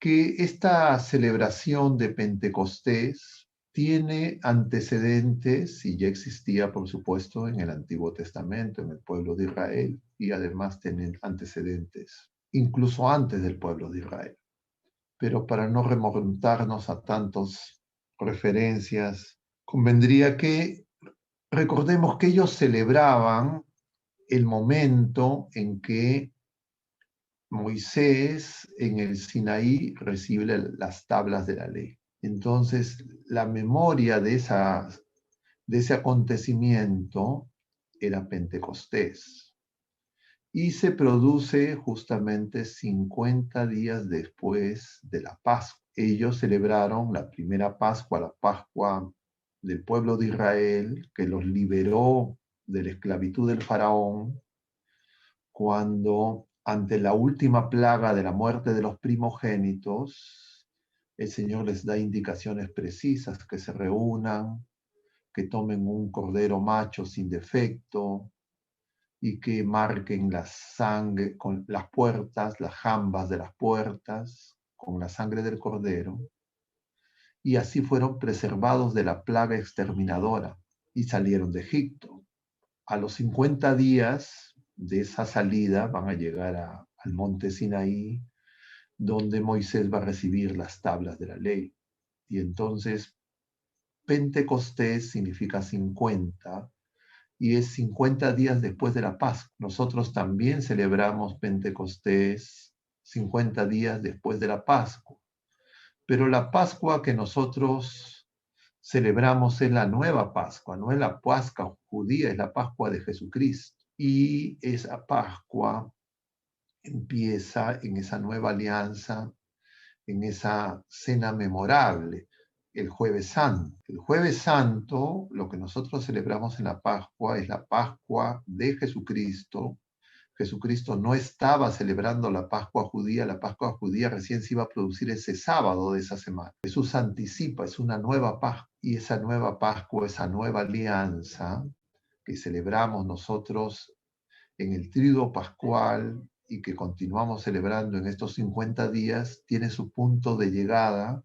que esta celebración de Pentecostés tiene antecedentes, y ya existía, por supuesto, en el Antiguo Testamento, en el pueblo de Israel, y además tiene antecedentes, incluso antes del pueblo de Israel. Pero para no remontarnos a tantas referencias, convendría que recordemos que ellos celebraban el momento en que Moisés en el Sinaí recibe las tablas de la ley. Entonces, la memoria de ese acontecimiento era Pentecostés y se produce justamente 50 días después de la Pascua. Ellos celebraron la primera Pascua, la Pascua del pueblo de Israel, que los liberó de la esclavitud del faraón, cuando ante la última plaga de la muerte de los primogénitos, el Señor les da indicaciones precisas, que se reúnan, que tomen un cordero macho sin defecto y que marquen la sangre con las puertas, las jambas de las puertas, con la sangre del cordero. Y así fueron preservados de la plaga exterminadora y salieron de Egipto. A los 50 días de esa salida van a llegar al monte Sinaí, donde Moisés va a recibir las tablas de la ley. Y entonces Pentecostés significa 50 y es 50 días después de la Pascua. Nosotros también celebramos Pentecostés 50 días después de la Pascua, pero la Pascua que nosotros celebramos es la nueva Pascua, no es la Pascua judía, es la Pascua de Jesucristo. Y esa Pascua empieza en esa nueva alianza, en esa cena memorable, el Jueves Santo. El Jueves Santo, lo que nosotros celebramos en la Pascua, es la Pascua de Jesucristo. Jesucristo no estaba celebrando la Pascua judía recién se iba a producir ese sábado de esa semana. Jesús anticipa, es una nueva Pascua, y esa nueva Pascua, esa nueva alianza que celebramos nosotros en el Tríduo Pascual y que continuamos celebrando en estos 50 días, tiene su punto de llegada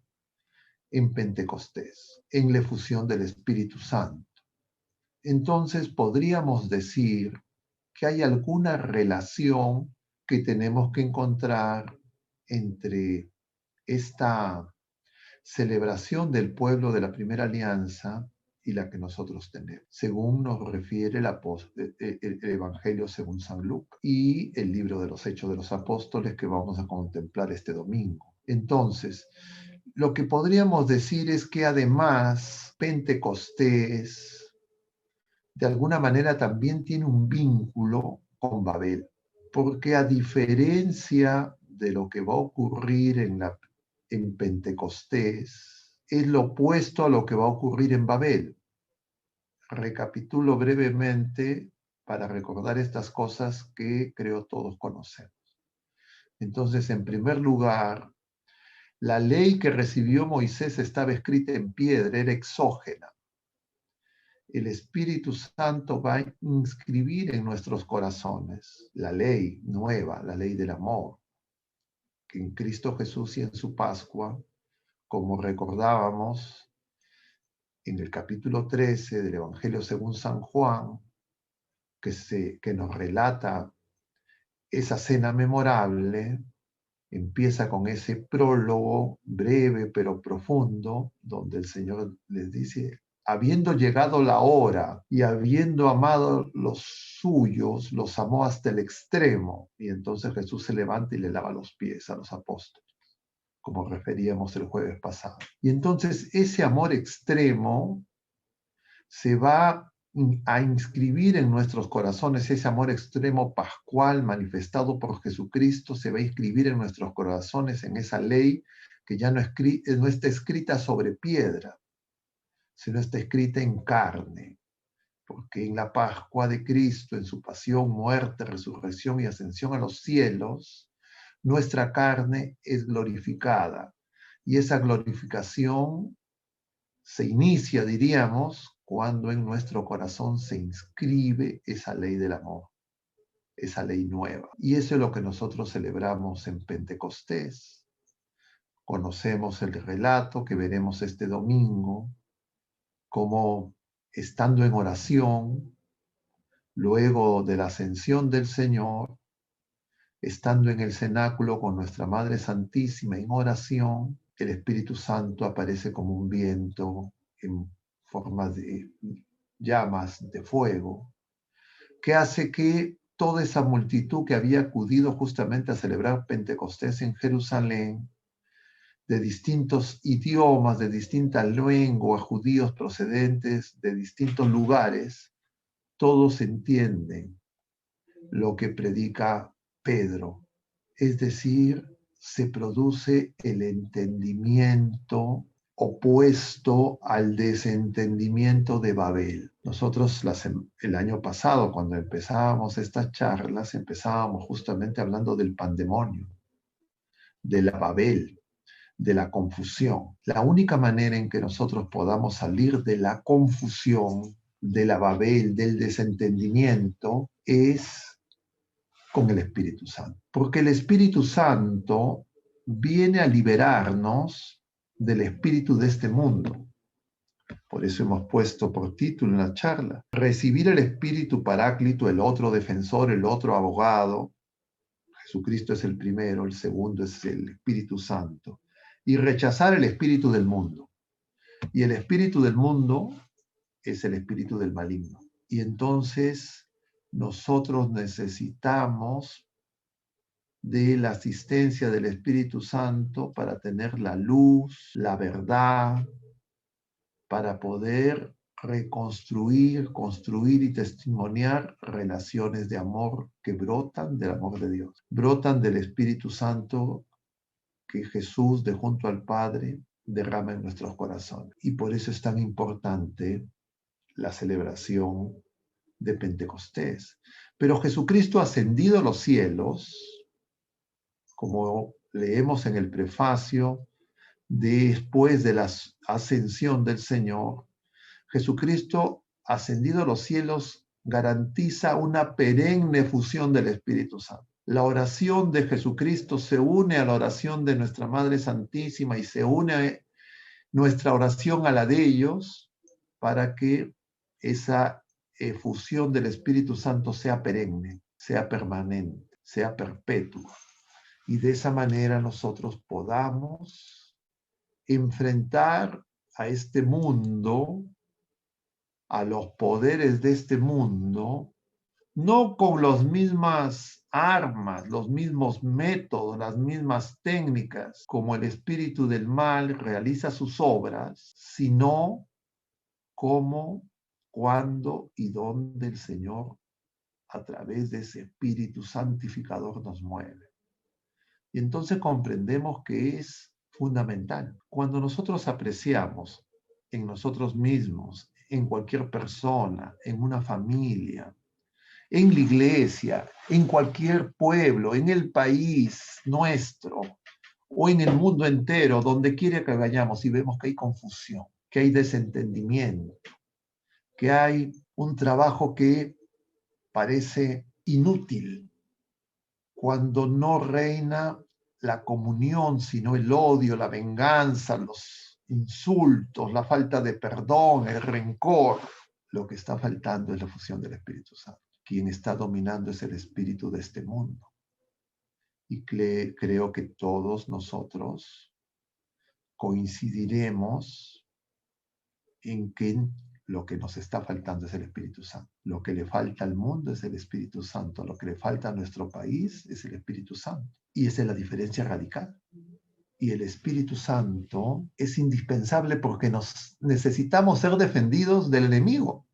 en Pentecostés, en la efusión del Espíritu Santo. Entonces podríamos decir que hay alguna relación que tenemos que encontrar entre esta celebración del pueblo de la primera alianza y la que nosotros tenemos, según nos refiere el Evangelio según San Lucas y el libro de los Hechos de los Apóstoles que vamos a contemplar este domingo. Entonces, lo que podríamos decir es que además Pentecostés de alguna manera también tiene un vínculo con Babel, porque a diferencia de lo que va a ocurrir en Pentecostés, es lo opuesto a lo que va a ocurrir en Babel. Recapitulo brevemente para recordar estas cosas que creo todos conocemos. Entonces, en primer lugar, la ley que recibió Moisés estaba escrita en piedra, era exógena. El Espíritu Santo va a inscribir en nuestros corazones la ley nueva, la ley del amor, que en Cristo Jesús y en su Pascua, como recordábamos en el capítulo 13 del Evangelio según San Juan, que nos relata esa cena memorable, empieza con ese prólogo breve pero profundo, donde el Señor les dice: habiendo llegado la hora y habiendo amado los suyos, los amó hasta el extremo. Y entonces Jesús se levanta y le lava los pies a los apóstoles, como referíamos el jueves pasado. Y entonces ese amor extremo se va a inscribir en nuestros corazones, ese amor extremo pascual manifestado por Jesucristo se va a inscribir en nuestros corazones, en esa ley que ya no está escrita sobre piedra, sino está escrita en carne, porque en la Pascua de Cristo, en su pasión, muerte, resurrección y ascensión a los cielos, nuestra carne es glorificada. Y esa glorificación se inicia, diríamos, cuando en nuestro corazón se inscribe esa ley del amor, esa ley nueva. Y eso es lo que nosotros celebramos en Pentecostés, Conocemos el relato que veremos este domingo, como estando en oración, luego de la ascensión del Señor, estando en el cenáculo con nuestra Madre Santísima en oración, el Espíritu Santo aparece como un viento en forma de llamas de fuego, que hace que toda esa multitud que había acudido justamente a celebrar Pentecostés en Jerusalén, de distintos idiomas, de distintas lenguas, judíos procedentes de distintos lugares, todos entienden lo que predica Pedro. Es decir, se produce el entendimiento opuesto al desentendimiento de Babel. Nosotros el año pasado, cuando empezábamos estas charlas, empezábamos justamente hablando del pandemonio, de la Babel, de la confusión. La única manera en que nosotros podamos salir de la confusión, de la Babel, del desentendimiento, es con el Espíritu Santo. Porque el Espíritu Santo viene a liberarnos del espíritu de este mundo. Por eso hemos puesto por título en la charla, recibir el Espíritu Paráclito, el otro defensor, el otro abogado. Jesucristo es el primero, el segundo es el Espíritu Santo. Y rechazar el espíritu del mundo. Y el espíritu del mundo es el espíritu del maligno. Y entonces nosotros necesitamos de la asistencia del Espíritu Santo para tener la luz, la verdad, para poder reconstruir, construir y testimoniar relaciones de amor que brotan del amor de Dios, brotan del Espíritu Santo que Jesús de junto al Padre derrama en nuestros corazones. Y por eso es tan importante la celebración de Pentecostés. Pero Jesucristo ascendido a los cielos, como leemos en el prefacio, después de la ascensión del Señor, Jesucristo ascendido a los cielos garantiza una perenne fusión del Espíritu Santo. La oración de Jesucristo se une a la oración de nuestra Madre Santísima y se une nuestra oración a la de ellos para que esa fusión del Espíritu Santo sea perenne, sea permanente, sea perpetua. Y de esa manera nosotros podamos enfrentar a este mundo, a los poderes de este mundo, no con las mismas armas, los mismos métodos, las mismas técnicas como el espíritu del mal realiza sus obras, sino cómo, cuándo y dónde el Señor a través de ese espíritu santificador nos mueve. Y entonces comprendemos que es fundamental. Cuando nosotros apreciamos en nosotros mismos, en cualquier persona, en una familia, en la iglesia, en cualquier pueblo, en el país nuestro o en el mundo entero, donde quiera que vayamos y vemos que hay confusión, que hay desentendimiento, que hay un trabajo que parece inútil, cuando no reina la comunión, sino el odio, la venganza, los insultos, la falta de perdón, el rencor. Lo que está faltando es la fusión del Espíritu Santo. Quien está dominando es el espíritu de este mundo. Y creo que todos nosotros coincidiremos en que lo que nos está faltando es el Espíritu Santo. Lo que le falta al mundo es el Espíritu Santo. Lo que le falta a nuestro país es el Espíritu Santo. Y esa es la diferencia radical. Y el Espíritu Santo es indispensable porque nos necesitamos ser defendidos del enemigo.